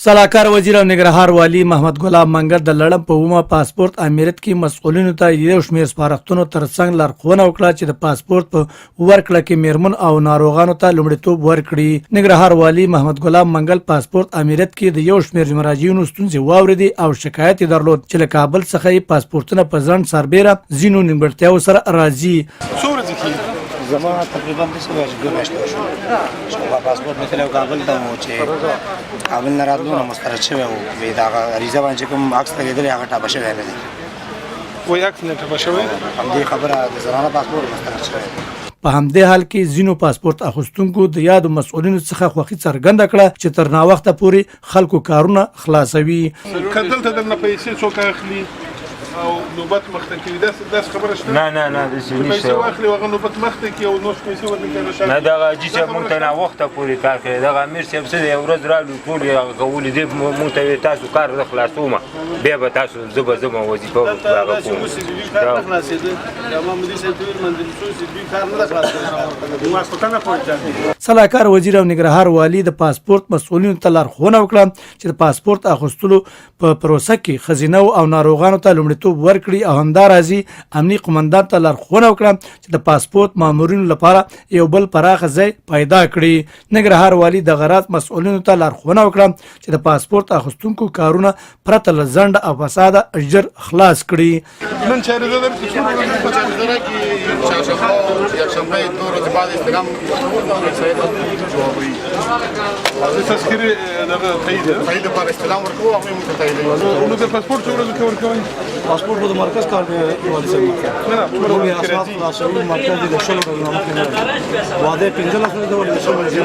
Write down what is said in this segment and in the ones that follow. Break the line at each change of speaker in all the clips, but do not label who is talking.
सलाहकार वजीर او ننګرهار والي محمد ګلاب منګل د لړم په ومه پاسپورت امریت کې مسؤلینو ته یو شمېر سپارښتنو ترڅنګ لارښوونه وکړه چې د پاسپورت په ورکړه کې میرمن او ناروغانو ته لومړیتوب ورکړي. ننګرهار والي محمد ګلاب منګل پاسپورت امریت کې د یو شمېر مراجعینو ستونزې واوریدي او شکایت یې درلود چې له کابل څخه یې پاسپورتونه په ځنډ سربیره ځینو نیمګړتیاوو سره راځي.
زمان تقریبا بس وایي چې ګرځته شو چې پاسپورت مې تلو کابل ته مو چې کابل نه راتلو نو مسترد شوی و وی دا ریزه باندې کوم عکس لګېدلی هغه ټاپه شوی نه دی
وایي عکس نه ټاپه شوی
همدې خبره د زنانه پاسپورت مسترد شوی.
په همدې حال کې ځینو پاسپورت اخیستونکو د یادو مسؤلینو څخه خوښي څرګنده کړه چې تر ناوخته پورې خلکو کارونه خلاصوي.
کدل ته درنه پیسې څوک اخلي او نوبت مخته کوي داس خبره شته
نه د سې
پیسې واخلي هغه نوبت مخته کوي او نو پیسې ورنه
نه دغه چې موږ ته نه وخته پورې کار کوي دغه امیر صاحب څه یو ورځ رالو ټول یې قولې دې موږ ته تاسو کار د خلاصومه بیا به تاسو زما وظیفه هغه کوم
سلاکار وزیر او ننګرهار والي د پاسپورت مسؤلینو ته لارښوونه وکړه چې د پاسپورت اخیستلو په پروسه کې ښځینه او ناروغانو ته لومړیتوب ورکړي او همداراځي امنیي قومندان ته لارښوونه وکړه چې د پاسپورت مامورینو لپاره یو بل پراخه ځای پیدا کړي. ننګرهار والي د غرض مسؤلینو ته لارښوونه وکړه چې د پاسپورت اخیستونکو کارونه پرته له ځنډ او فساده ژر خلاص کړي.
نن چیرې ده
یکشنبه دو روز بعد استلام
تذکره دغه
تایید پر استلام ورکو هغه موږ تایید
نو د پاسپورت څو ورځې کې ورکوي
پاسپورت د مرکز کار دی والي صاحب
نه
نو بیا اساس خلاصوي مرکز د شلو ورځې واده 15 لک د ولې شلو ورځې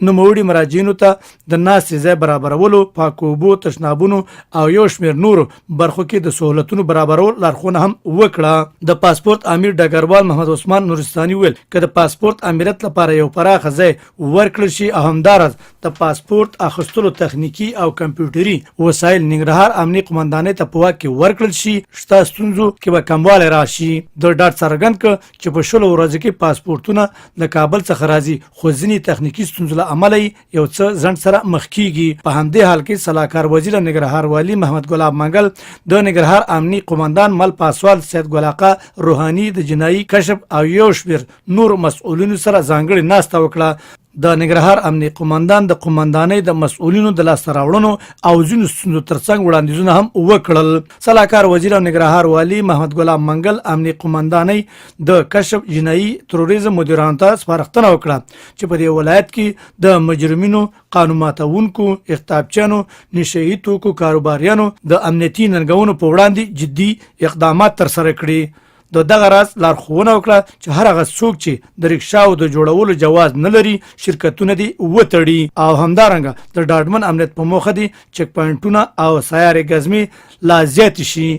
نوموړي مراجعینو ته د ناستې ځای برابرولو، پاکو اوبو، تشنابونو او یو شمېر نورو برخو کې د سهولتونو برابرول لارښوونه هم وکړه. د پاسپورت امیر ډګروال محمد عثمان نورستاني ویل که د پاسپورت امریت لپاره یو پراخه ځای ورکړل شي او همداراز د پاسپورت اخیستلو تخنیکي او کمپیوټري وسایل ننګرهار امنیي قومندانۍ ته په واک کې ورکړل شي شته ستونزو کې به کموالی راشي. د ډاډ څرګند کړ چې په شلو ورځو کې پاسپورتونه د کابل څخه راځي خو ځینې تخنیکي ستونزو له امله یو څه ځنډ سره مخ کیږي. په همدې حال کې سلاکار وزیر ننګرهار والي محمد ګلاب منګل د ننګرهار امنیي قومندان مل پاسوال سید ګل آقا روحاني د جنایي کشف او یو شمېر نور مسؤلینو سره ځانګړې ناسته وکړه. د ننګرهار امنیي قومندان د قومندانۍ د مسؤلینو د لاسته راوړنو او ځینو ستونزو ترڅنګ وړاندیزونه هم وکړل. سلاکار وزیر او ننګرهار والي محمد ګلاب منګل امنیي قومندانۍ د کشف جنایي تروریزم مدیرانو ته سپارښتنه وکړه چې په دې ولایت کې د مجرمینو، قانون ماتونکو، اغتابچیانو، نشه یي توکو کاروباریانو د امنیتي ننګونو په وړاندې جدي اقدامات ترسره کړي. دغه راز لارښوونه وکړه چې هر هغه څوک چې د رکشاو د جوړولو جواز نه لري شرکتونه دي وتړي او همدارنګه د ډاډمن امنیت په موخه دي چک پوینټونه او سیارې ګزمې لا زیات شي.